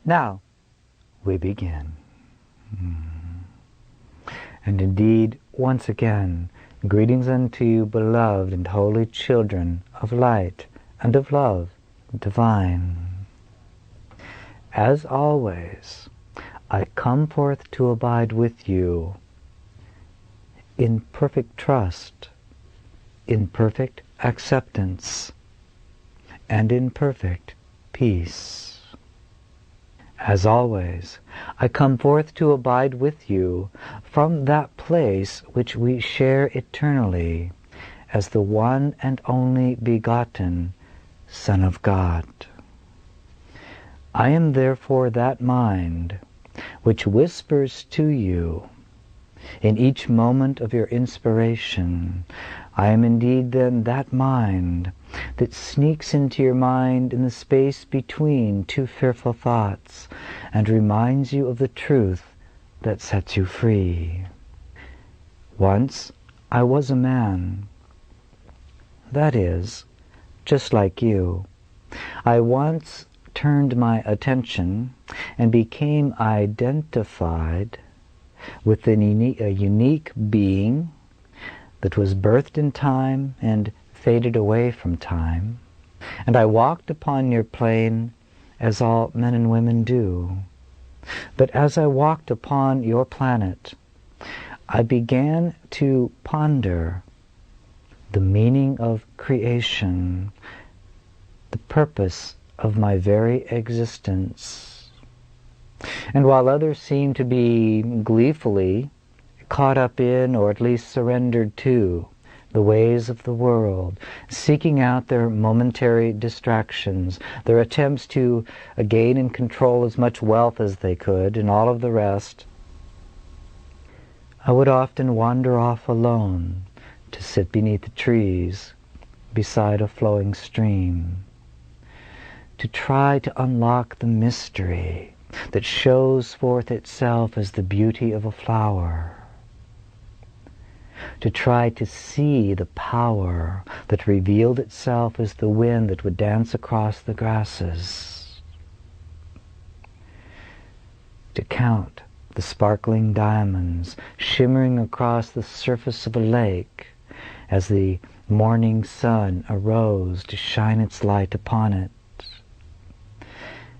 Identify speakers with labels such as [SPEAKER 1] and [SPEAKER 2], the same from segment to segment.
[SPEAKER 1] Now, we begin. And indeed, once again, greetings unto you, beloved and holy children of light and of love divine. As always, I come forth to abide with you in perfect trust, in perfect acceptance, and in perfect peace. As always, I come forth to abide with you from that place which we share eternally as the one and only begotten Son of God. I am therefore that mind which whispers to you in each moment of your inspiration. I am indeed then that mind that sneaks into your mind in the space between two fearful thoughts and reminds you of the truth that sets you free. Once I was a man. That is, just like you. I once turned my attention and became identified with a unique being that was birthed in time and faded away from time, and I walked upon your plane as all men and women do. But as I walked upon your planet, I began to ponder the meaning of creation, the purpose of my very existence. And while others seem to be gleefully caught up in, or at least surrendered to, the ways of the world, seeking out their momentary distractions, their attempts to gain and control as much wealth as they could, and all of the rest, I would often wander off alone to sit beneath the trees, beside a flowing stream, to try to unlock the mystery that shows forth itself as the beauty of a flower, to try to see the power that revealed itself as the wind that would dance across the grasses, to count the sparkling diamonds shimmering across the surface of a lake as the morning sun arose to shine its light upon it.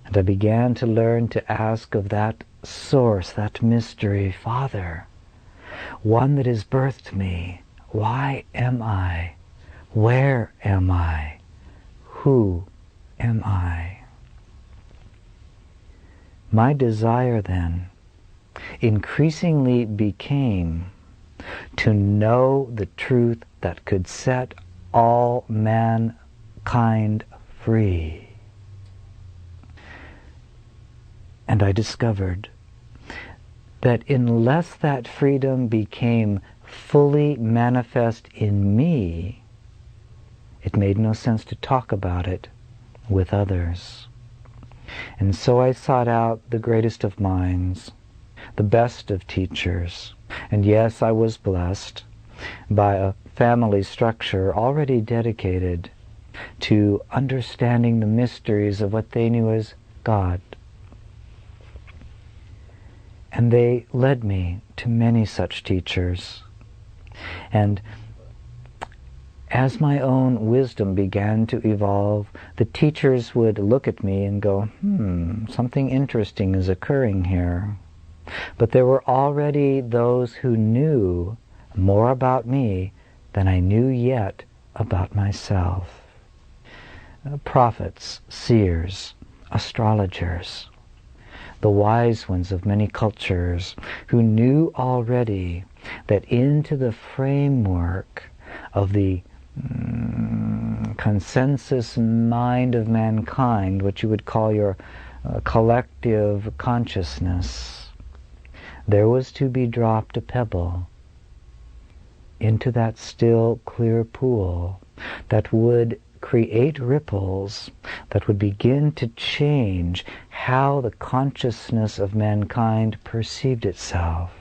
[SPEAKER 1] And I began to learn to ask of that source, that mystery, Father, one that has birthed me, why am I? Where am I? Who am I? My desire then increasingly became to know the truth that could set all mankind free. And I discovered that unless that freedom became fully manifest in me, it made no sense to talk about it with others. And so I sought out the greatest of minds, the best of teachers. And yes, I was blessed by a family structure already dedicated to understanding the mysteries of what they knew as God. And they led me to many such teachers. And as my own wisdom began to evolve, the teachers would look at me and go, something interesting is occurring here. But there were already those who knew more about me than I knew yet about myself. Prophets, seers, astrologers, the wise ones of many cultures who knew already that into the framework of the consensus mind of mankind, what you would call your collective consciousness, there was to be dropped a pebble into that still, clear pool that would create ripples that would begin to change how the consciousness of mankind perceived itself.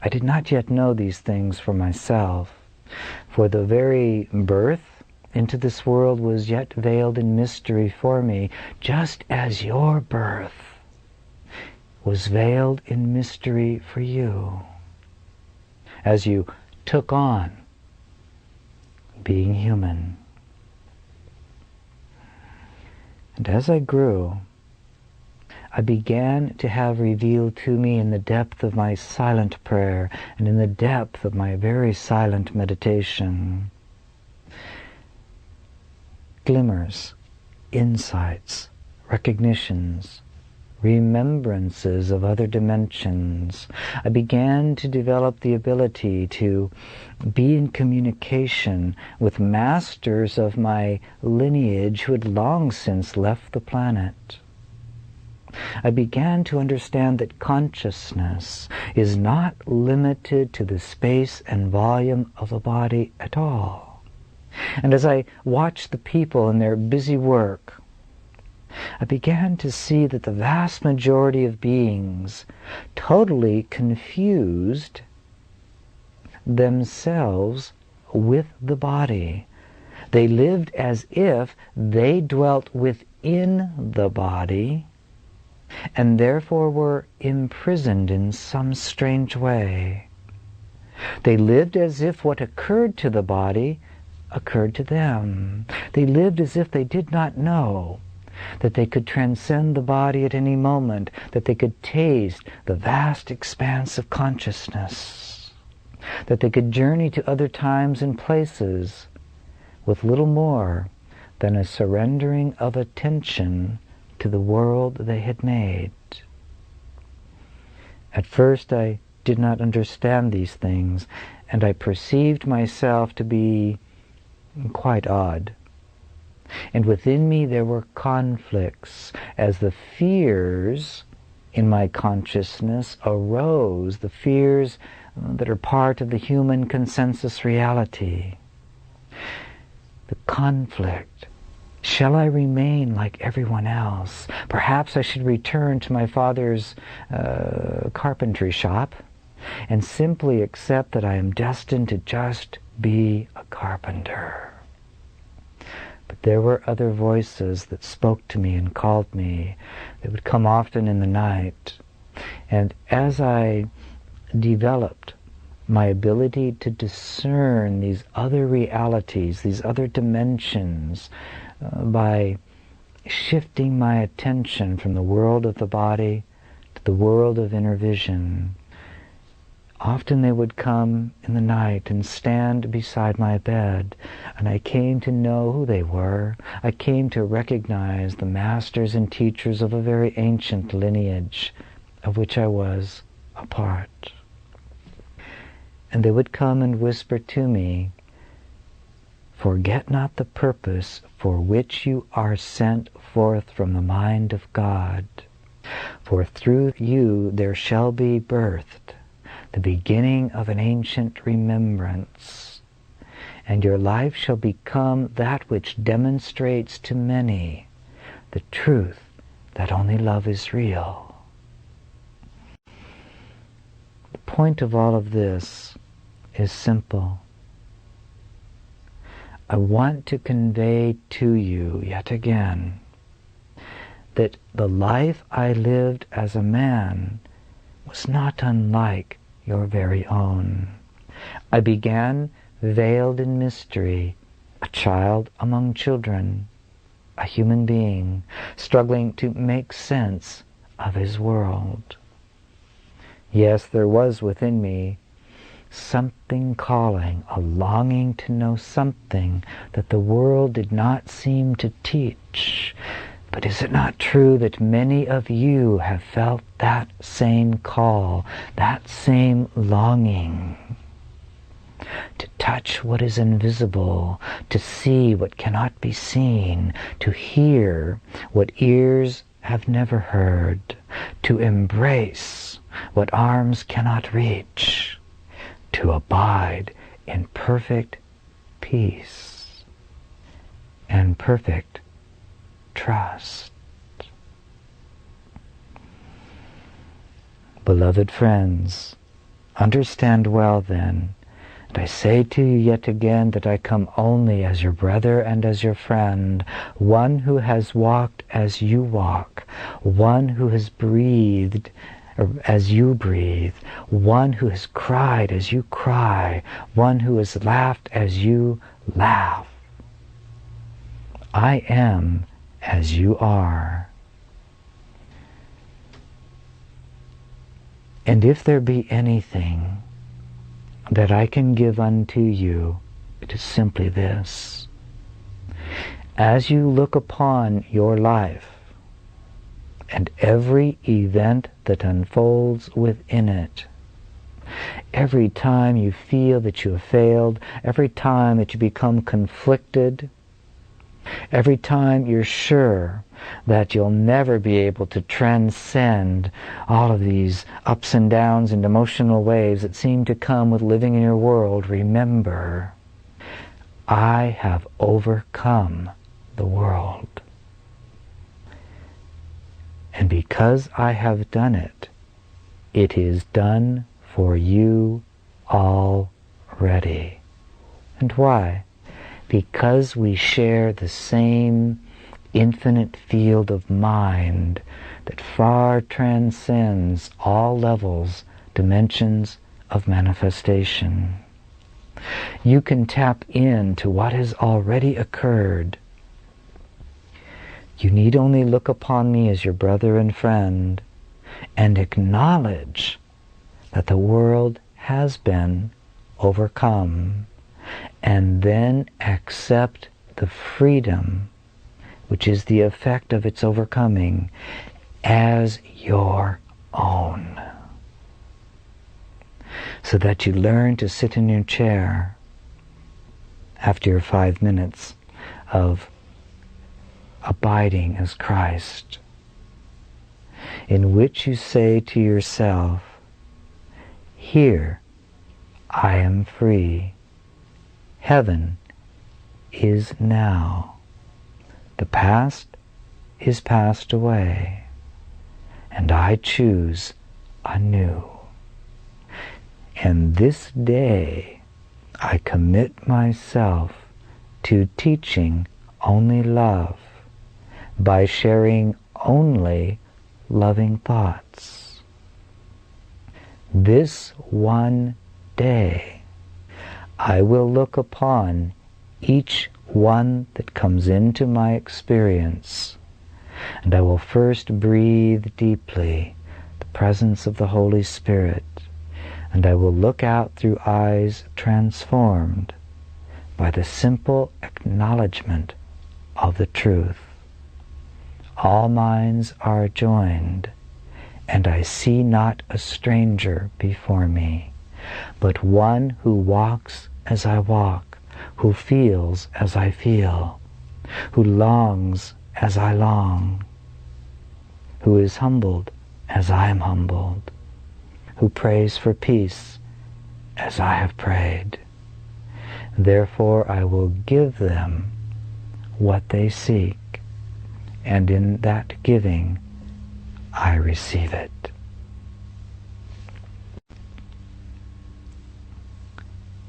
[SPEAKER 1] I did not yet know these things for myself, for the very birth into this world was yet veiled in mystery for me, just as your birth was veiled in mystery for you, as you took on being human. And as I grew, I began to have revealed to me in the depth of my silent prayer and in the depth of my very silent meditation glimmers, insights, recognitions, remembrances of other dimensions. I began to develop the ability to be in communication with masters of my lineage who had long since left the planet. I began to understand that consciousness is not limited to the space and volume of the body at all. And as I watched the people in their busy work, I began to see that the vast majority of beings totally confused themselves with the body. They lived as if they dwelt within the body and therefore were imprisoned in some strange way. They lived as if what occurred to the body occurred to them. They lived as if they did not know that they could transcend the body at any moment, that they could taste the vast expanse of consciousness, that they could journey to other times and places with little more than a surrendering of attention to the world they had made. At first I did not understand these things, and I perceived myself to be quite odd. And within me there were conflicts as the fears in my consciousness arose, the fears that are part of the human consensus reality. The conflict. Shall I remain like everyone else? Perhaps I should return to my father's carpentry shop and simply accept that I am destined to just be a carpenter. But there were other voices that spoke to me and called me. They would come often in the night. And as I developed my ability to discern these other realities, these other dimensions, by shifting my attention from the world of the body to the world of inner vision, often they would come in the night and stand beside my bed, and I came to know who they were. I came to recognize the masters and teachers of a very ancient lineage of which I was a part. And they would come and whisper to me, "Forget not the purpose for which you are sent forth from the mind of God, for through you there shall be birthed the beginning of an ancient remembrance, and your life shall become that which demonstrates to many the truth that only love is real." The point of all of this is simple. I want to convey to you yet again that the life I lived as a man was not unlike your very own. I began veiled in mystery, a child among children, a human being struggling to make sense of his world. Yes, there was within me something calling, a longing to know something that the world did not seem to teach. But is it not true that many of you have felt that same call, that same longing? To touch what is invisible, to see what cannot be seen, to hear what ears have never heard, to embrace what arms cannot reach, to abide in perfect peace and perfect trust. Beloved friends, understand well then And I say to you yet again that I come only as your brother and as your friend, one who has walked as you walk, one who has breathed as you breathe, one who has cried as you cry, one who has laughed as you laugh. I am as you are. And if there be anything that I can give unto you, it is simply this. As you look upon your life and every event that unfolds within it, every time you feel that you have failed, every time that you become conflicted, every time you're sure that you'll never be able to transcend all of these ups and downs and emotional waves that seem to come with living in your world, remember, I have overcome the world. And because I have done it, it is done for you already. And why? Because we share the same infinite field of mind that far transcends all levels, dimensions of manifestation. You can tap into what has already occurred. You need only look upon me as your brother and friend and acknowledge that the world has been overcome, and then accept the freedom which is the effect of its overcoming as your own. So that you learn to sit in your chair after your 5 minutes of abiding as Christ, in which you say to yourself, here I am free. Heaven is now. The past is passed away, and I choose anew. And this day I commit myself to teaching only love by sharing only loving thoughts. This one day I will look upon each one that comes into my experience, and I will first breathe deeply the presence of the Holy Spirit, and I will look out through eyes transformed by the simple acknowledgement of the truth. All minds are joined, and I see not a stranger before me, but one who walks as I walk, who feels as I feel, who longs as I long, who is humbled as I am humbled, who prays for peace as I have prayed. Therefore I will give them what they seek, and in that giving I receive it.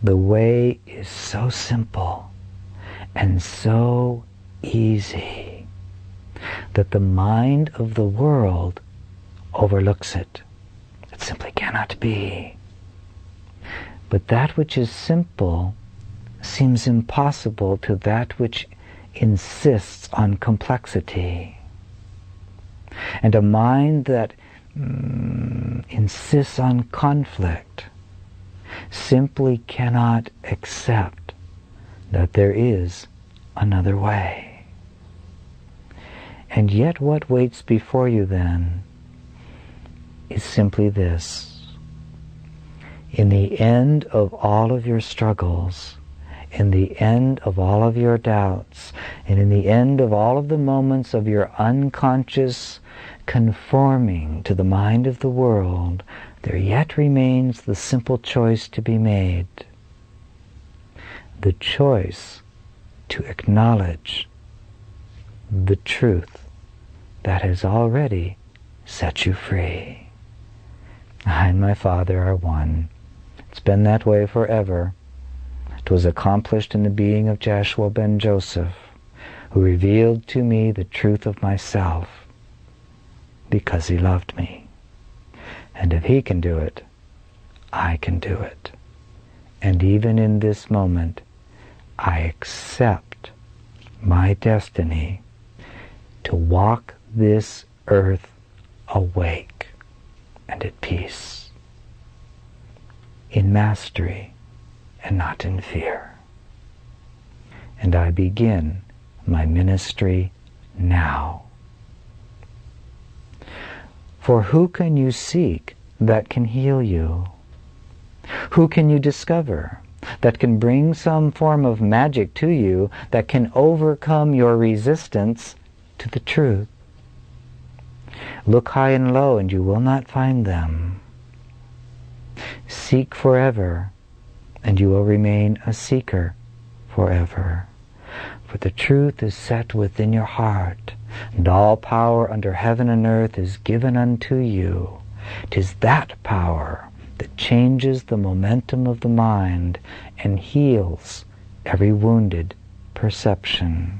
[SPEAKER 1] The way is so simple and so easy that the mind of the world overlooks it. It simply cannot be. But that which is simple seems impossible to that which insists on complexity. And a mind that insists on conflict simply cannot accept that there is another way. And yet what waits before you then is simply this. In the end of all of your struggles, in the end of all of your doubts, and in the end of all of the moments of your unconscious conforming to the mind of the world, there yet remains the simple choice to be made. The choice to acknowledge the truth that has already set you free. I and my Father are one. It's been that way forever, 'Twas accomplished in the being of Jeshua ben Joseph, who revealed to me the truth of myself, because he loved me. And if he can do it, I can do it. And even in this moment, I accept my destiny to walk this earth awake and at peace, in mastery and not in fear. And I begin my ministry now. For who can you seek that can heal you? Who can you discover that can bring some form of magic to you that can overcome your resistance to the truth? Look high and low and you will not find them. Seek forever and you will remain a seeker forever. For the truth is set within your heart, and all power under heaven and earth is given unto you. 'Tis that power that changes the momentum of the mind and heals every wounded perception.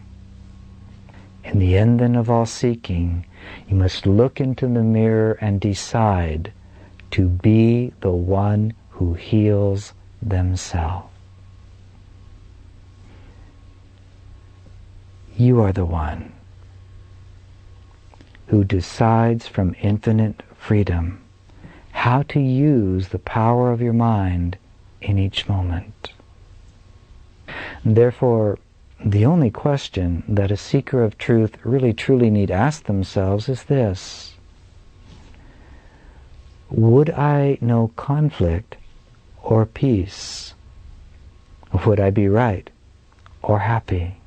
[SPEAKER 1] In the end then of all seeking, you must look into the mirror and decide to be the one who heals themselves. You are the one who decides from infinite freedom how to use the power of your mind in each moment. Therefore, the only question that a seeker of truth really truly need ask themselves is this: would I know conflict or peace? Would I be right or happy?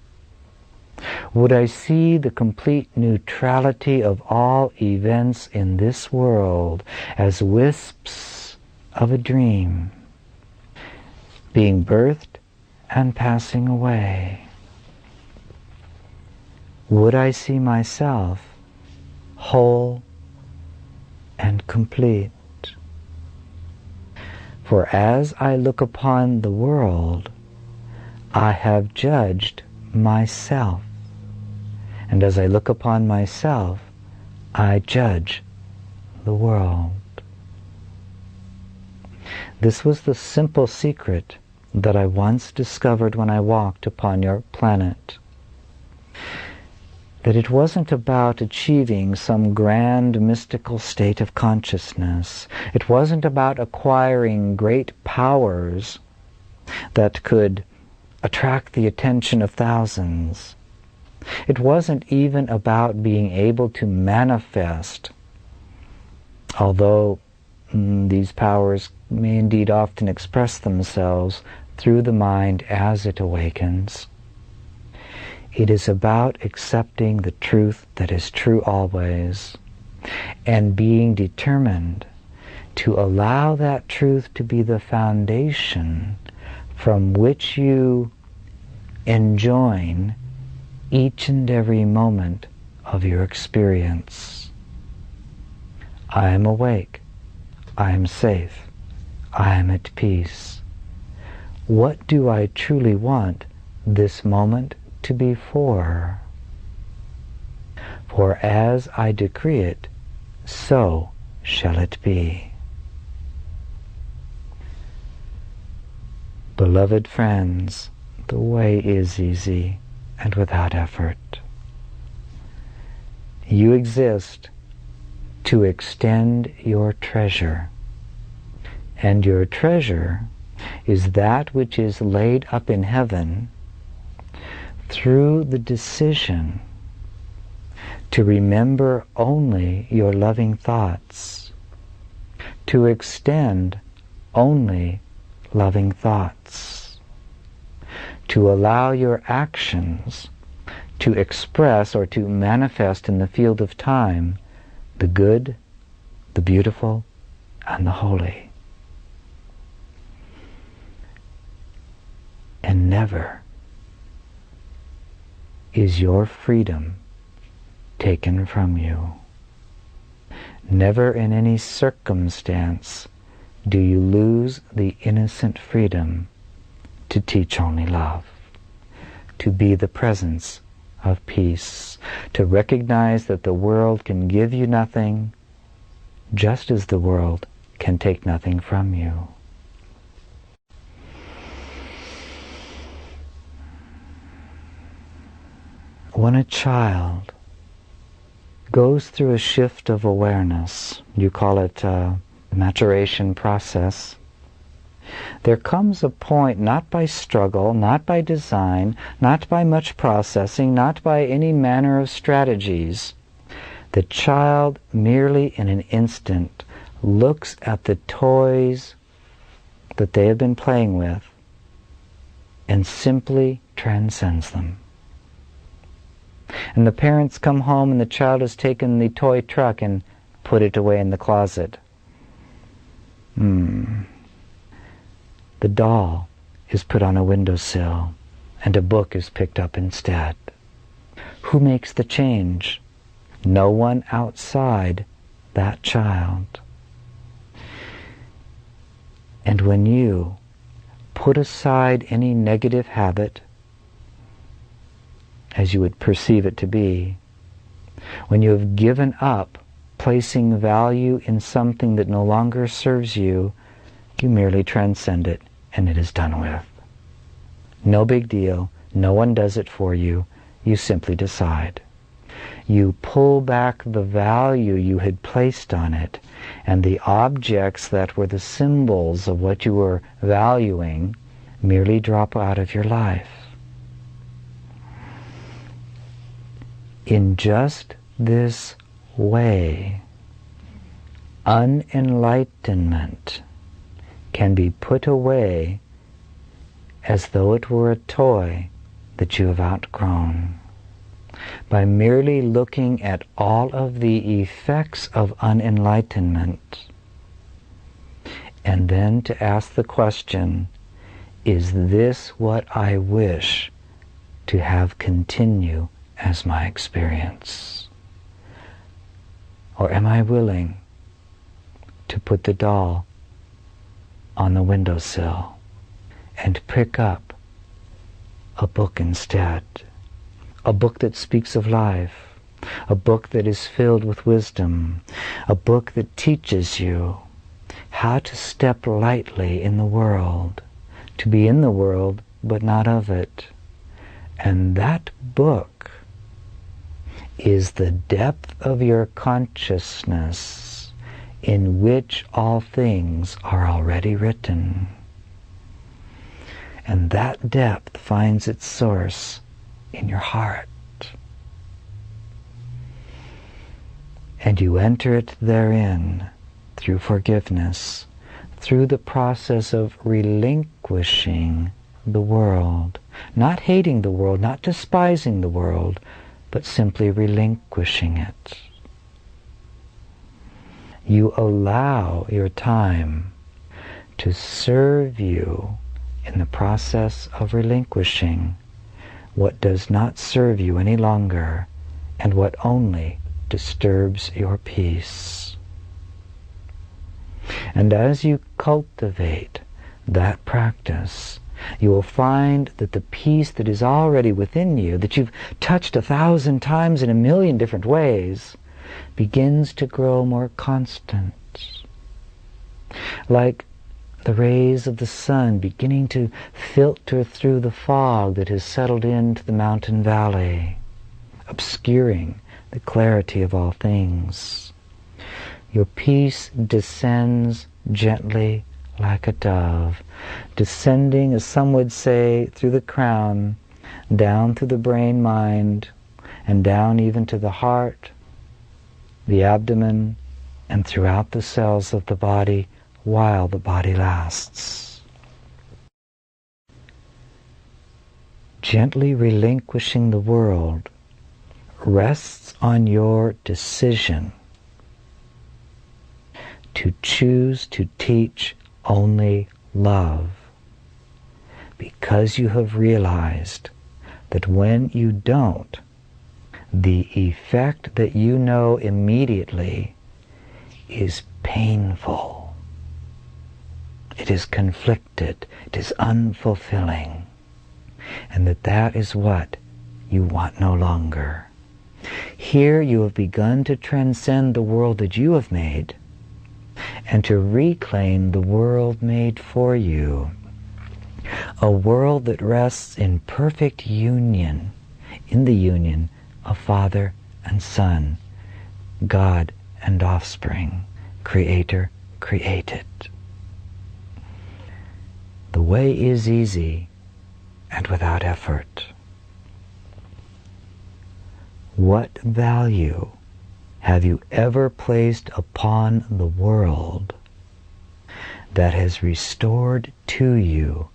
[SPEAKER 1] Would I see the complete neutrality of all events in this world as wisps of a dream, being birthed and passing away? Would I see myself whole and complete? For as I look upon the world, I have judged myself. And as I look upon myself, I judge the world. This was the simple secret that I once discovered when I walked upon your planet. That it wasn't about achieving some grand mystical state of consciousness. It wasn't about acquiring great powers that could attract the attention of thousands. It wasn't even about being able to manifest, although these powers may indeed often express themselves through the mind as it awakens. It is about accepting the truth that is true always, and being determined to allow that truth to be the foundation from which you enjoin each and every moment of your experience. I am awake. I am safe. I am at peace. What do I truly want this moment to be for? For as I decree it, so shall it be. Beloved friends, the way is easy and without effort. You exist to extend your treasure, and your treasure is that which is laid up in heaven through the decision to remember only your loving thoughts, to extend only loving thoughts, to allow your actions to express or to manifest in the field of time the good, the beautiful, and the holy. And never is your freedom taken from you. Never in any circumstance do you lose the innocent freedom to teach only love, to be the presence of peace, to recognize that the world can give you nothing, just as the world can take nothing from you. When a child goes through a shift of awareness, you call it a maturation process, there comes a point, not by struggle, not by design, not by much processing, not by any manner of strategies. The child merely in an instant looks at the toys that they have been playing with and simply transcends them. And the parents come home and the child has taken the toy truck and put it away in the closet. The doll is put on a windowsill and a book is picked up instead. Who makes the change? No one outside that child. And when you put aside any negative habit, as you would perceive it to be, when you have given up placing value in something that no longer serves you, you merely transcend it and it is done with. No big deal. No one does it for you. You simply decide. You pull back the value you had placed on it, and the objects that were the symbols of what you were valuing merely drop out of your life. In just this way, unenlightenment can be put away as though it were a toy that you have outgrown. By merely looking at all of the effects of unenlightenment, and then to ask the question, is this what I wish to have continue as my experience? Or am I willing to put the doll on the windowsill and pick up a book instead? A book that speaks of life, a book that is filled with wisdom, a book that teaches you how to step lightly in the world, to be in the world but not of it. And that book is the depth of your consciousness in which all things are already written. And that depth finds its source in your heart. And you enter it therein through forgiveness, through the process of relinquishing the world, not hating the world, not despising the world, but simply relinquishing it. You allow your time to serve you in the process of relinquishing what does not serve you any longer and what only disturbs your peace. And as you cultivate that practice, you will find that the peace that is already within you, that you've touched 1,000 times in 1,000,000 different ways, begins to grow more constant. Like the rays of the sun beginning to filter through the fog that has settled into the mountain valley, obscuring the clarity of all things. Your peace descends gently like a dove, descending, as some would say, through the crown, down through the brain mind, and down even to the heart, the abdomen, and throughout the cells of the body while the body lasts. Gently relinquishing the world rests on your decision to choose to teach only love, because you have realized that when you don't, the effect that you know immediately is painful. It is conflicted. It is unfulfilling. And that is what you want no longer. Here you have begun to transcend the world that you have made and to reclaim the world made for you. A world that rests in perfect union, in the union of Father and Son, God and offspring, Creator, created. The way is easy and without effort. What value have you ever placed upon the world that has restored to you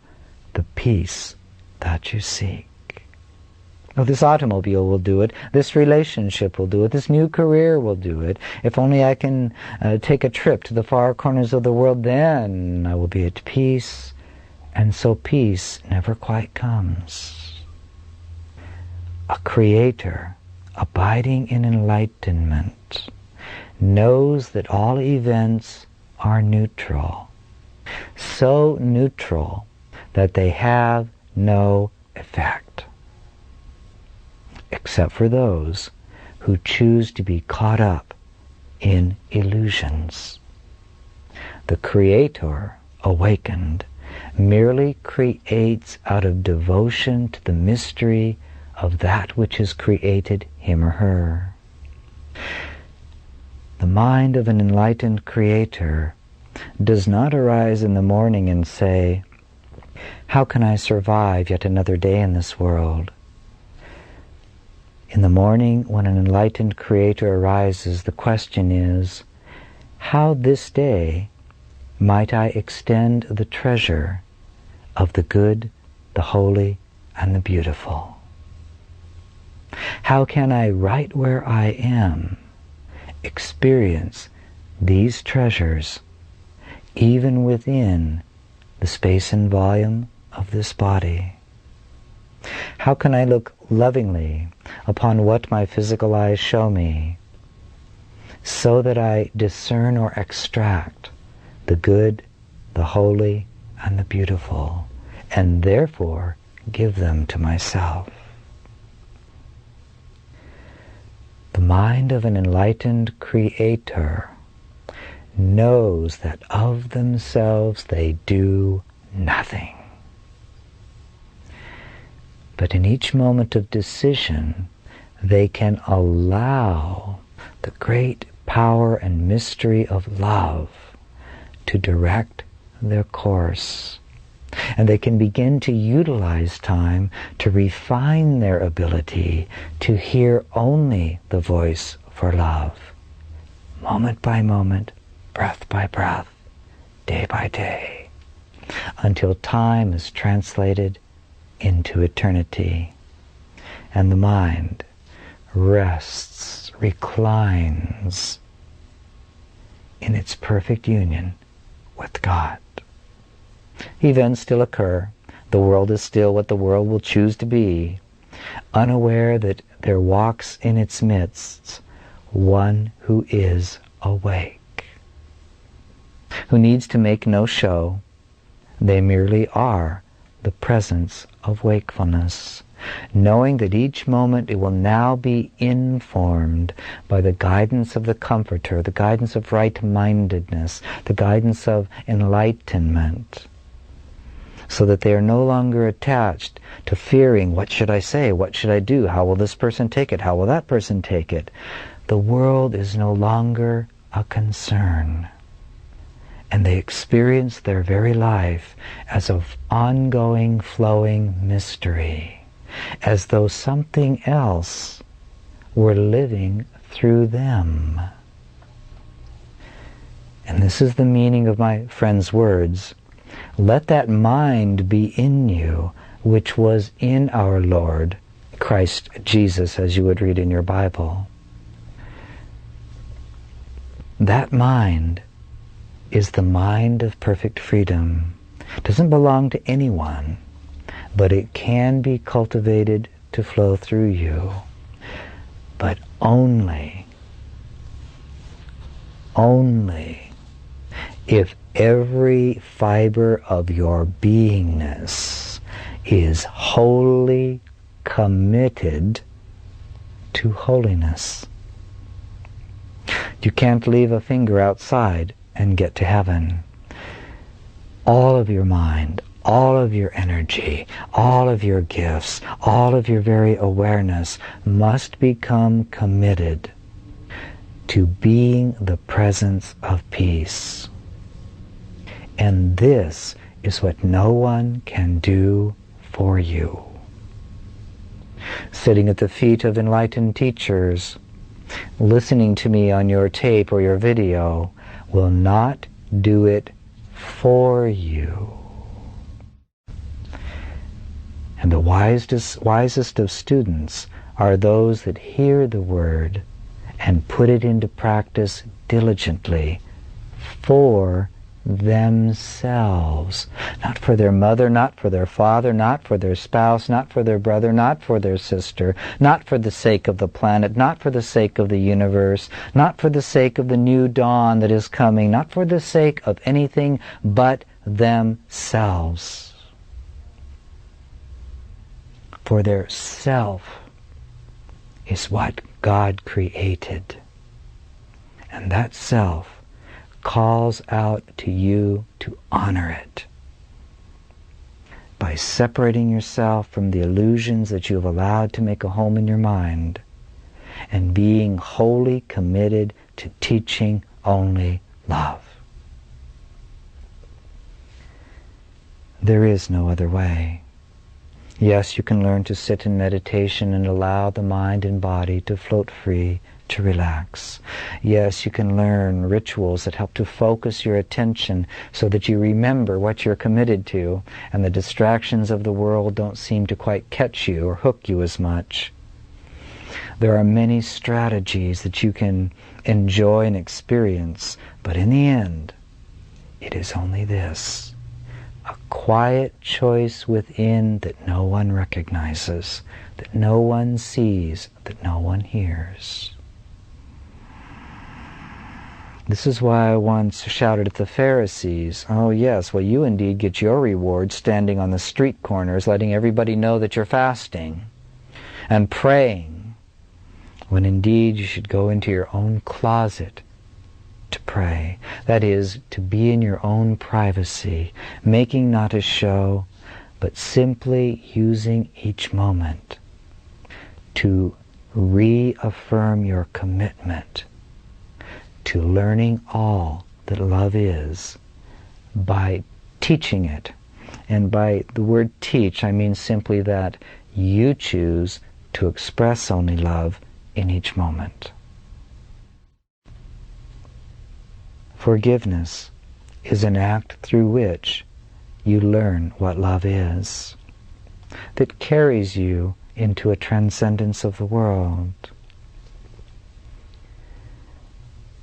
[SPEAKER 1] the peace that you seek? Oh, this automobile will do it. This relationship will do it. This new career will do it. If only I can take a trip to the far corners of the world, then I will be at peace. And so peace never quite comes. A creator abiding in enlightenment knows that all events are neutral. So neutral that they have no effect, except for those who choose to be caught up in illusions. The Creator, awakened, merely creates out of devotion to the mystery of that which has created him or her. The mind of an enlightened Creator does not arise in the morning and say, "How can I survive yet another day in this world?" In the morning, when an enlightened Creator arises, the question is, how this day might I extend the treasure of the good, the holy, and the beautiful? How can I, right where I am, experience these treasures even within the space and volume of this body? How can I look lovingly upon what my physical eyes show me so that I discern or extract the good, the holy, and the beautiful, and therefore give them to myself? The mind of an enlightened Creator knows that of themselves they do nothing. But in each moment of decision, they can allow the great power and mystery of love to direct their course. And they can begin to utilize time to refine their ability to hear only the voice for love, moment by moment, breath by breath, day by day, until time is translated into eternity, and the mind rests, reclines in its perfect union with God. Events still occur. The world is still what the world will choose to be, unaware that there walks in its midst one who is awake, who needs to make no show. They merely are the presence of wakefulness, knowing that each moment it will now be informed by the guidance of the Comforter, the guidance of right-mindedness, the guidance of enlightenment, so that they are no longer attached to fearing, what should I say, what should I do, how will this person take it, how will that person take it. The world is no longer a concern, and they experience their very life as an ongoing, flowing mystery, as though something else were living through them. And this is the meaning of my friend's words. Let that mind be in you which was in our Lord, Christ Jesus, as you would read in your Bible. That mind is the mind of perfect freedom. It doesn't belong to anyone, but it can be cultivated to flow through you. But only if every fiber of your beingness is wholly committed to holiness. You can't leave a finger outside and get to heaven. All of your mind, all of your energy, all of your gifts, all of your very awareness must become committed to being the presence of peace. And this is what no one can do for you. Sitting at the feet of enlightened teachers, listening to me on your tape or your video will not do it for you. And the wisest of students are those that hear the word and put it into practice diligently for themselves. Not for their mother, not for their father, not for their spouse, not for their brother, not for their sister, not for the sake of the planet, not for the sake of the universe, not for the sake of the new dawn that is coming, not for the sake of anything but themselves. For their self is what God created. And that self calls out to you to honor it by separating yourself from the illusions that you have allowed to make a home in your mind and being wholly committed to teaching only love. There is no other way. Yes, you can learn to sit in meditation and allow the mind and body to float free, to relax. Yes, you can learn rituals that help to focus your attention so that you remember what you're committed to and the distractions of the world don't seem to quite catch you or hook you as much. There are many strategies that you can enjoy and experience, but in the end, it is only this: a quiet choice within that no one recognizes, that no one sees, that no one hears. This is why I once shouted at the Pharisees, "Oh yes, well you indeed get your reward standing on the street corners letting everybody know that you're fasting and praying, when indeed you should go into your own closet to pray." That is, to be in your own privacy, making not a show, but simply using each moment to reaffirm your commitment to learning all that love is by teaching it. And by the word teach, I mean simply that you choose to express only love in each moment. Forgiveness is an act through which you learn what love is, that carries you into a transcendence of the world.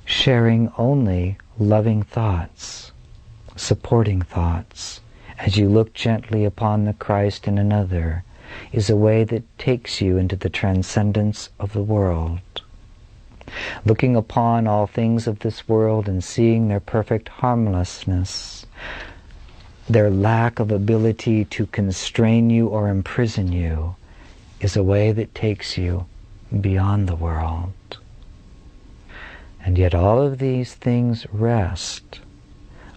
[SPEAKER 1] Sharing only loving thoughts, supporting thoughts, as you look gently upon the Christ in another, is a way that takes you into the transcendence of the world. Looking upon all things of this world and seeing their perfect harmlessness, their lack of ability to constrain you or imprison you, is a way that takes you beyond the world. And yet all of these things rest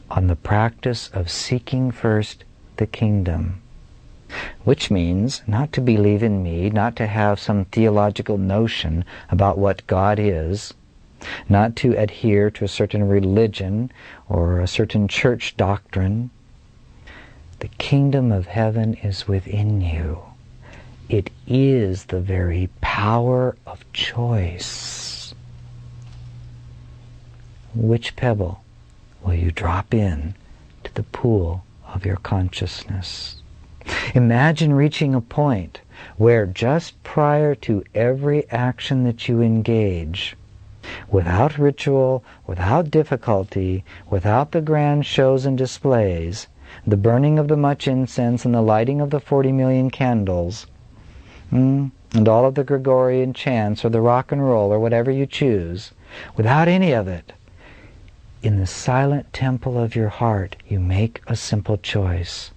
[SPEAKER 1] on the practice of seeking first the kingdom, which means not to believe in me, not to have some theological notion about what God is, not to adhere to a certain religion or a certain church doctrine. The kingdom of heaven is within you. It is the very power of choice. Which pebble will you drop in to the pool of your consciousness? Imagine reaching a point where just prior to every action that you engage, without ritual, without difficulty, without the grand shows and displays, the burning of the much incense and the lighting of the 40 million candles, and all of the Gregorian chants or the rock and roll or whatever you choose, without any of it, in the silent temple of your heart, you make a simple choice.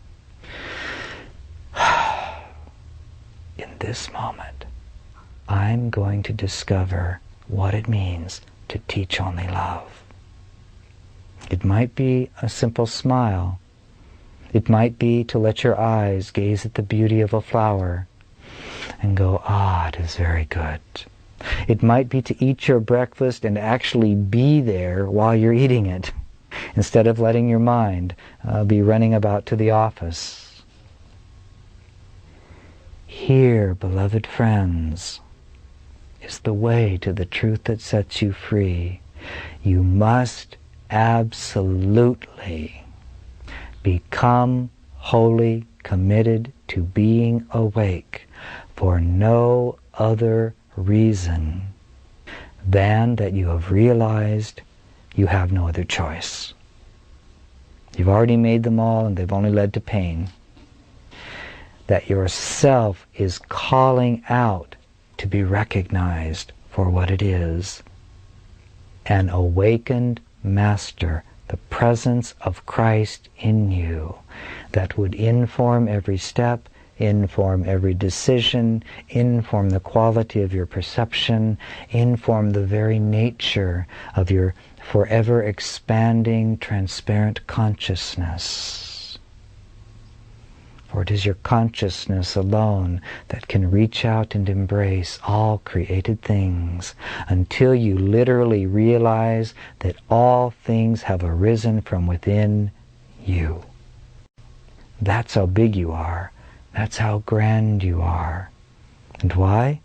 [SPEAKER 1] In this moment, I'm going to discover what it means to teach only love. It might be a simple smile. It might be to let your eyes gaze at the beauty of a flower and go, ah, it is very good. It might be to eat your breakfast and actually be there while you're eating it, instead of letting your mind be running about to the office. Here, beloved friends, is the way to the truth that sets you free. You must absolutely become wholly committed to being awake for no other reason than that you have realized you have no other choice. You've already made them all and they've only led to pain. That yourself is calling out to be recognized for what it is. An awakened master, the presence of Christ in you that would inform every step, inform every decision, inform the quality of your perception, inform the very nature of your forever expanding, transparent consciousness. For it is your consciousness alone that can reach out and embrace all created things until you literally realize that all things have arisen from within you. That's how big you are. That's how grand you are. And why?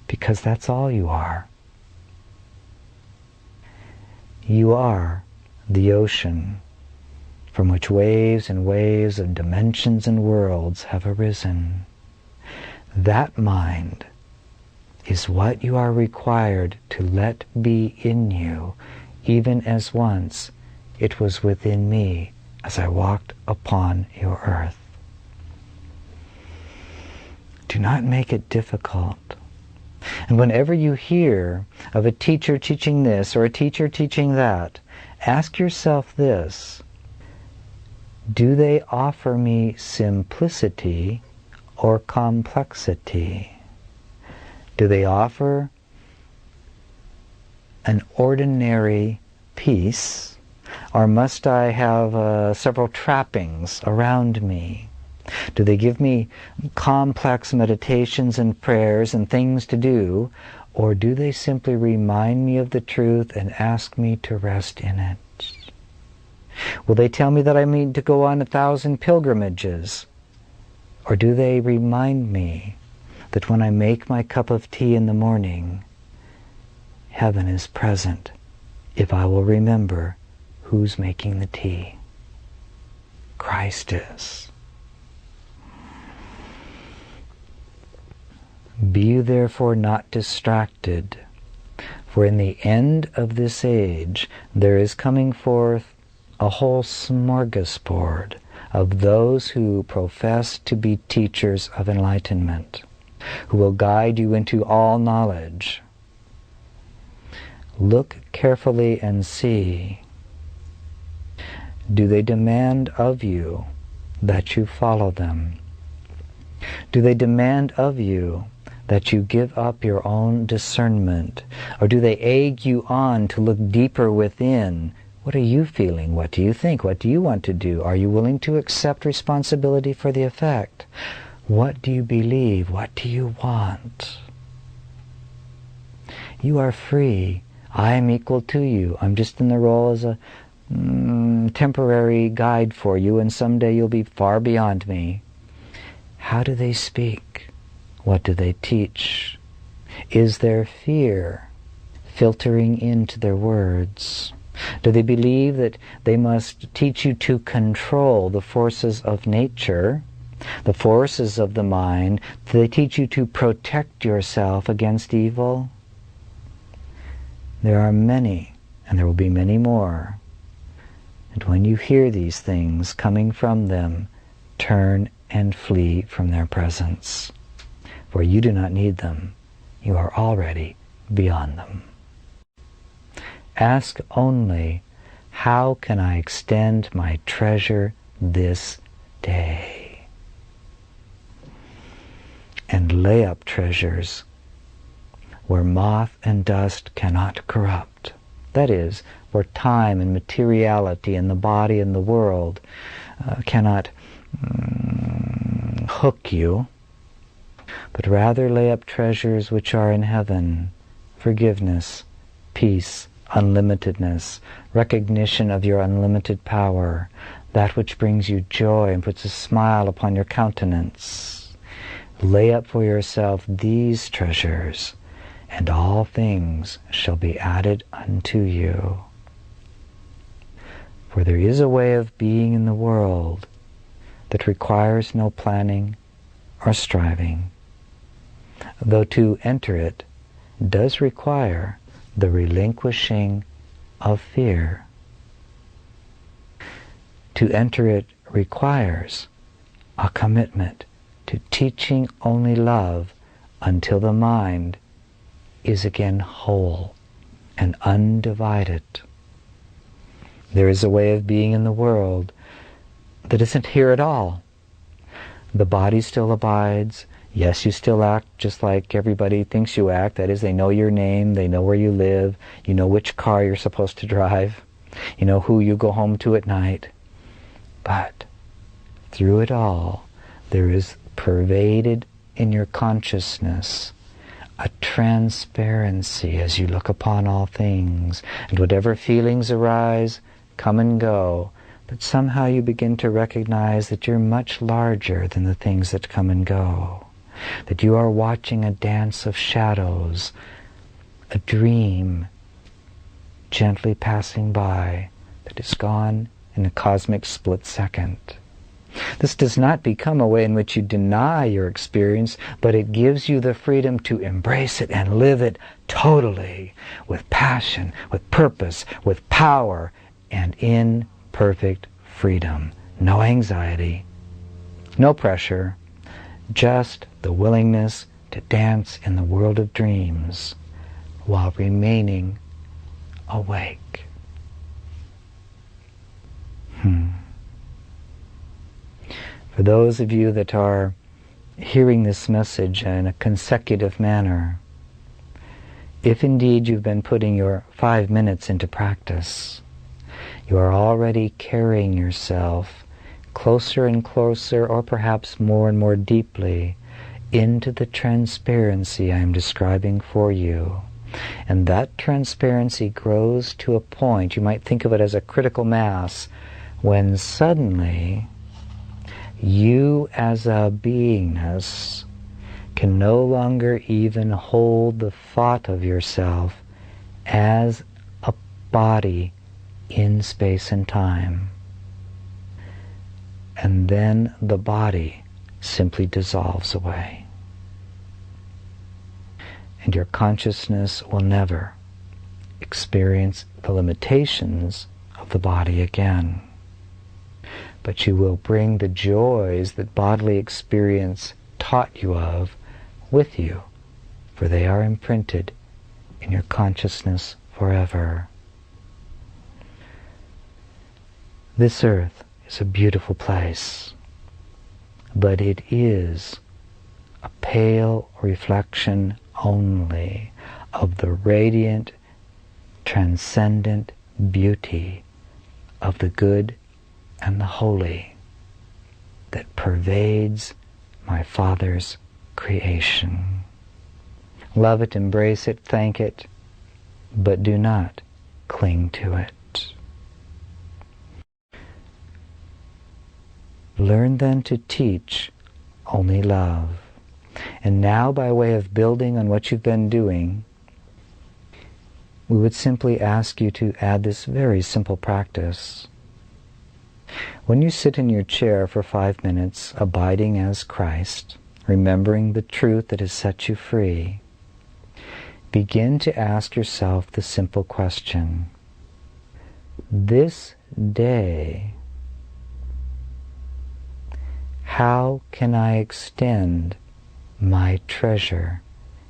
[SPEAKER 1] Because that's all you are. You are the ocean from which waves and waves of dimensions and worlds have arisen. That mind is what you are required to let be in you, even as once it was within me as I walked upon your earth. Do not make it difficult. And whenever you hear of a teacher teaching this or a teacher teaching that, ask yourself this: do they offer me simplicity or complexity? Do they offer an ordinary peace, or must I have several trappings around me? Do they give me complex meditations and prayers and things to do, or do they simply remind me of the truth and ask me to rest in it? Will they tell me that I need to go on 1,000 pilgrimages? Or do they remind me that when I make my cup of tea in the morning, heaven is present if I will remember who's making the tea? Christ is. Be you therefore not distracted, for in the end of this age there is coming forth a whole smorgasbord of those who profess to be teachers of enlightenment, who will guide you into all knowledge. Look carefully and see. Do they demand of you that you follow them? Do they demand of you that you give up your own discernment? Or do they egg you on to look deeper within? What are you feeling? What do you think? What do you want to do? Are you willing to accept responsibility for the effect? What do you believe? What do you want? You are free. I am equal to you. I'm just in the role as a temporary guide for you, and someday you'll be far beyond me. How do they speak? What do they teach? Is there fear filtering into their words? Do they believe that they must teach you to control the forces of nature, the forces of the mind? Do they teach you to protect yourself against evil? There are many, and there will be many more. And when you hear these things coming from them, turn and flee from their presence. For you do not need them. You are already beyond them. Ask only how can I extend my treasure this day? And lay up treasures where moth and dust cannot corrupt. That is, where time and materiality and the body and the world cannot hook you, but rather lay up treasures which are in heaven: forgiveness, peace, unlimitedness, recognition of your unlimited power, that which brings you joy and puts a smile upon your countenance. Lay up for yourself these treasures, and all things shall be added unto you. For there is a way of being in the world that requires no planning or striving, though to enter it does require the relinquishing of fear. To enter it requires a commitment to teaching only love until the mind is again whole and undivided. There is a way of being in the world that isn't here at all. The body still abides. Yes, you still act just like everybody thinks you act. That is, they know your name, they know where you live, you know which car you're supposed to drive, you know who you go home to at night. But through it all, there is pervaded in your consciousness a transparency as you look upon all things, and whatever feelings arise, come and go, but somehow you begin to recognize that you're much larger than the things that come and go, that you are watching a dance of shadows, a dream gently passing by that is gone in a cosmic split second. This does not become a way in which you deny your experience, but it gives you the freedom to embrace it and live it totally, with passion, with purpose, with power, and in perfect freedom. No anxiety, no pressure, just the willingness to dance in the world of dreams while remaining awake. For those of you that are hearing this message in a consecutive manner, if indeed you've been putting your 5 minutes into practice, you are already carrying yourself closer and closer, or perhaps more and more deeply, into the transparency I am describing for you. And that transparency grows to a point, you might think of it as a critical mass, when suddenly you as a beingness can no longer even hold the thought of yourself as a body in space and time. And then the body simply dissolves away. And your consciousness will never experience the limitations of the body again. But you will bring the joys that bodily experience taught you of with you, for they are imprinted in your consciousness forever. This earth is a beautiful place, but it is a pale reflection only of the radiant, transcendent beauty of the good and the holy that pervades my Father's creation. Love it, embrace it, thank it, but do not cling to it. Learn then to teach only love. And now, by way of building on what you've been doing, we would simply ask you to add this very simple practice. When you sit in your chair for 5 minutes, abiding as Christ, remembering the truth that has set you free, begin to ask yourself the simple question: this day, how can I extend my treasure?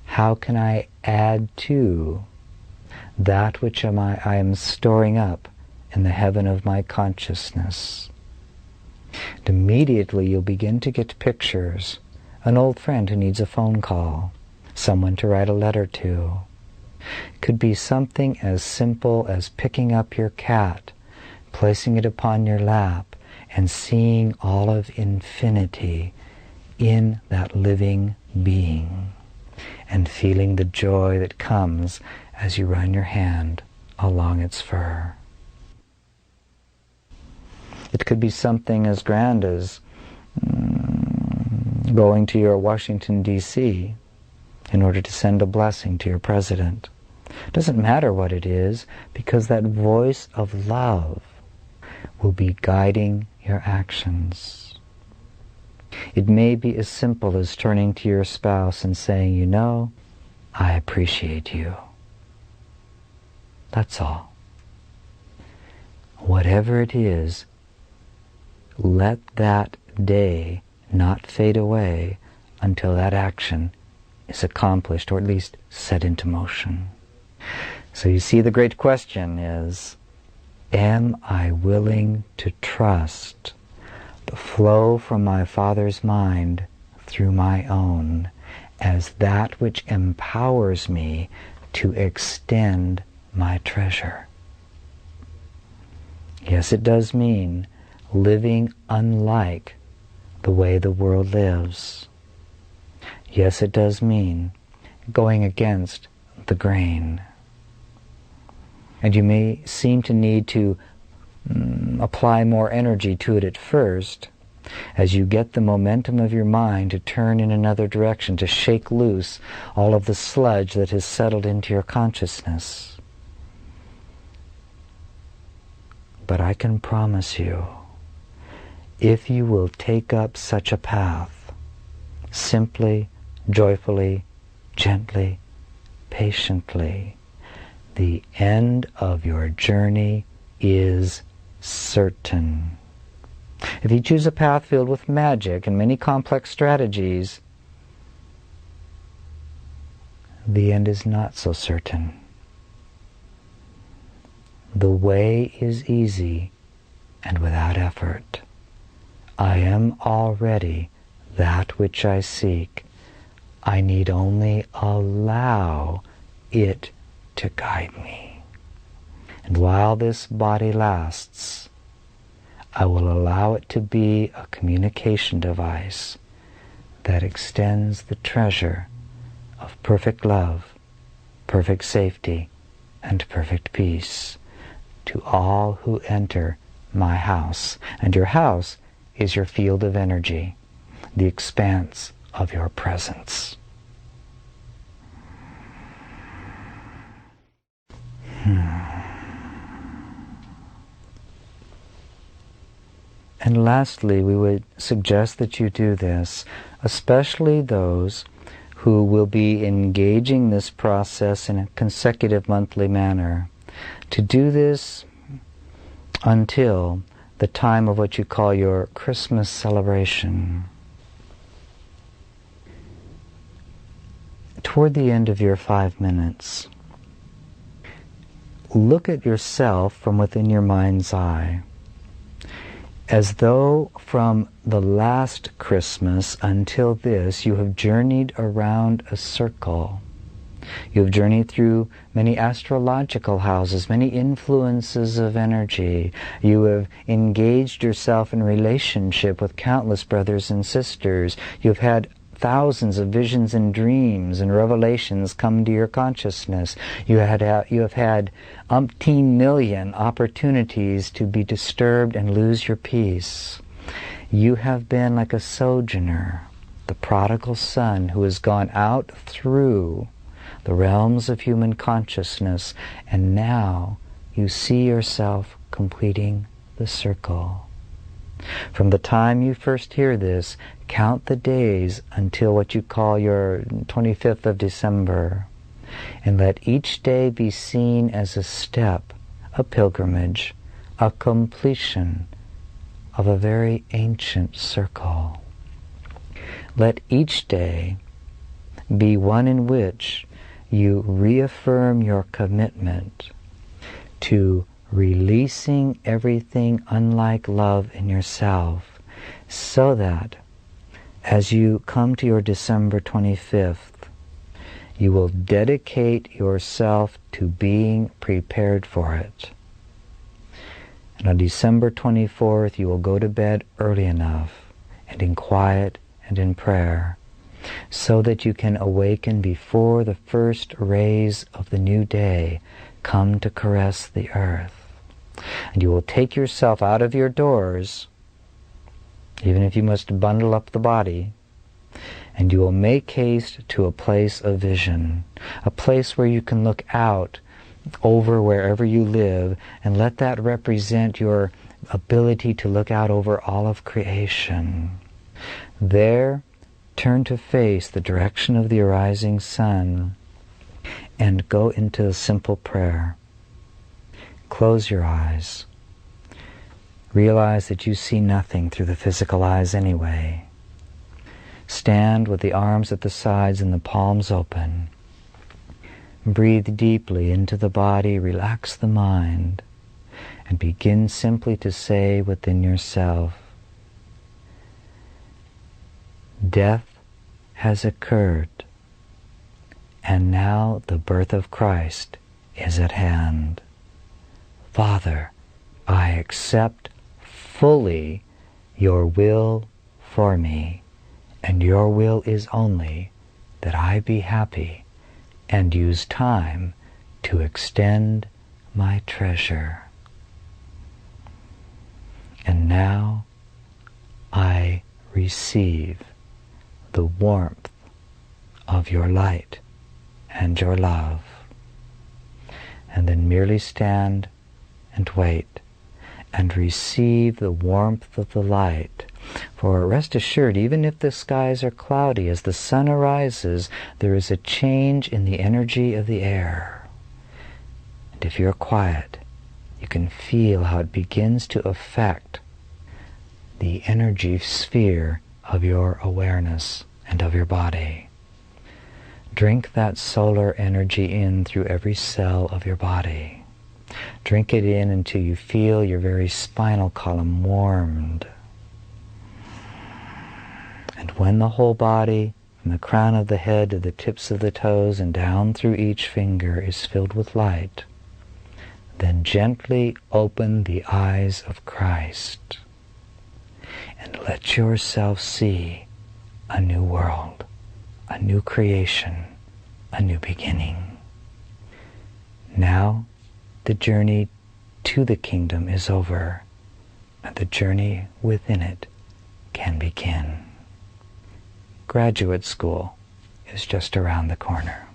[SPEAKER 1] How can I add to that which I am storing up in the heaven of my consciousness. And immediately you'll begin to get pictures. An old friend who needs a phone call, someone to write a letter to. It could be something as simple as picking up your cat, placing it upon your lap, and seeing all of infinity in that living being, and feeling the joy that comes as you run your hand along its fur. It could be something as grand as going to your Washington, D.C. in order to send a blessing to your president. It doesn't matter what it is, because that voice of love will be guiding your actions. It may be as simple as turning to your spouse and saying, "You know, I appreciate you." That's all. Whatever it is, let that day not fade away until that action is accomplished, or at least set into motion. So you see, the great question is, am I willing to trust the flow from my Father's mind through my own as that which empowers me to extend my treasure? Yes, it does mean living unlike the way the world lives. Yes, it does mean going against the grain. And you may seem to need to apply more energy to it at first, as you get the momentum of your mind to turn in another direction, to shake loose all of the sludge that has settled into your consciousness. But I can promise you, if you will take up such a path, simply, joyfully, gently, patiently, the end of your journey is certain. If you choose a path filled with magic and many complex strategies, the end is not so certain. The way is easy and without effort. I am already that which I seek. I need only allow it to guide me. And while this body lasts, I will allow it to be a communication device that extends the treasure of perfect love, perfect safety, and perfect peace to all who enter my house. And your house is your field of energy, the expanse of your presence. And lastly, we would suggest that you do this, especially those who will be engaging this process in a consecutive monthly manner, to do this until the time of what you call your Christmas celebration. Toward the end of your 5 minutes, look at yourself from within your mind's eye, as though from the last Christmas until this you have journeyed around a circle. You have journeyed through many astrological houses, many influences of energy. You have engaged yourself in relationship with countless brothers and sisters. You've had thousands of visions and dreams and revelations come to your consciousness. You have had umpteen million opportunities to be disturbed and lose your peace. You have been like a sojourner, the prodigal son who has gone out through the realms of human consciousness, and now you see yourself completing the circle. From the time you first hear this, count the days until what you call your 25th of December, and let each day be seen as a step, a pilgrimage, a completion of a very ancient circle. Let each day be one in which you reaffirm your commitment to releasing everything unlike love in yourself, so that as you come to your December 25th, you will dedicate yourself to being prepared for it. And on December 24th, you will go to bed early enough and in quiet and in prayer, so that you can awaken before the first rays of the new day come to caress the earth. And you will take yourself out of your doors, even if you must bundle up the body, and you will make haste to a place of vision, a place where you can look out over wherever you live, and let that represent your ability to look out over all of creation. There, turn to face the direction of the arising sun and go into a simple prayer. Close your eyes. Realize that you see nothing through the physical eyes anyway. Stand with the arms at the sides and the palms open. Breathe deeply into the body, relax the mind, and begin simply to say within yourself, death has occurred, and now the birth of Christ is at hand. Father, I accept fully your will for me, and your will is only that I be happy and use time to extend my treasure. And now I receive the warmth of your light and your love. And then merely stand and wait and receive the warmth of the light. For rest assured, even if the skies are cloudy, as the sun arises, there is a change in the energy of the air. And if you're quiet, you can feel how it begins to affect the energy sphere of your awareness and of your body. Drink that solar energy in through every cell of your body. Drink it in until you feel your very spinal column warmed. And when the whole body, from the crown of the head to the tips of the toes and down through each finger, is filled with light, then gently open the eyes of Christ and let yourself see a new world, a new creation, a new beginning. Now the journey to the kingdom is over, and the journey within it can begin. Graduate school is just around the corner.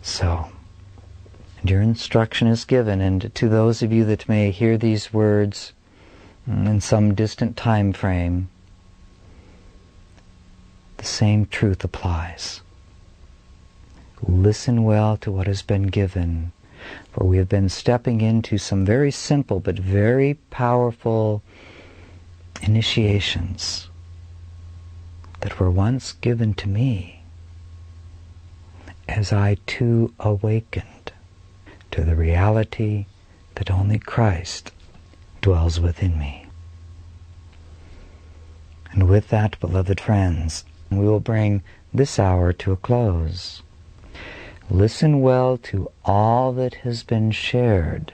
[SPEAKER 1] So, your instruction is given, and to those of you that may hear these words in some distant time frame, the same truth applies. Listen well to what has been given, for we have been stepping into some very simple but very powerful initiations that were once given to me as I too awakened to the reality that only Christ dwells within me. And with that, beloved friends, we will bring this hour to a close. Listen well to all that has been shared.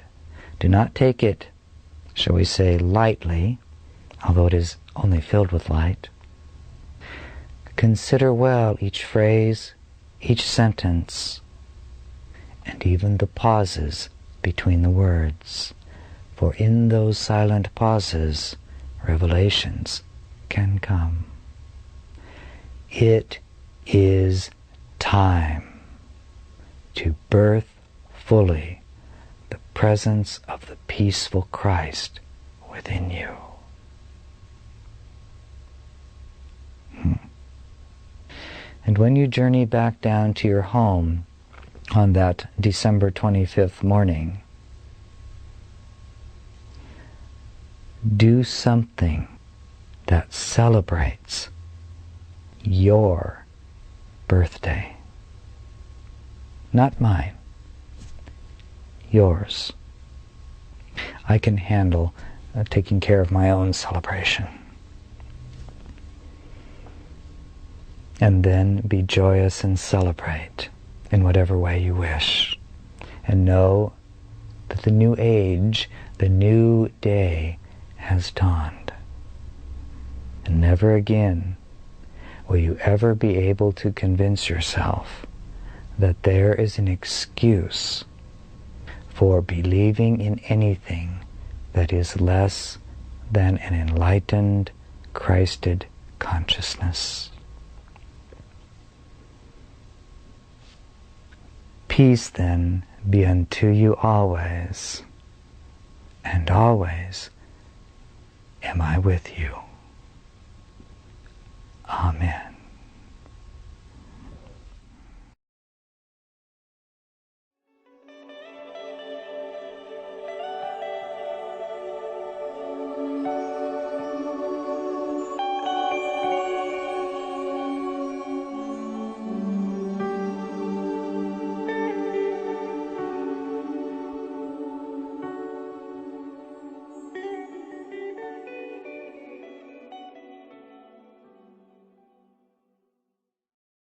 [SPEAKER 1] Do not take it, shall we say, lightly, although it is only filled with light. Consider well each phrase, each sentence, and even the pauses between the words. For in those silent pauses, revelations can come. It is time to birth fully the presence of the peaceful Christ within you. And when you journey back down to your home on that December 25th morning, do something that celebrates your birthday. not mine, yours. I can handle taking care of my own celebration. And then be joyous and celebrate in whatever way you wish. And know that the new age, the new day has dawned. And never again will you ever be able to convince yourself that there is an excuse for believing in anything that is less than an enlightened, Christed consciousness. Peace, then, be unto you always, and always am I with you.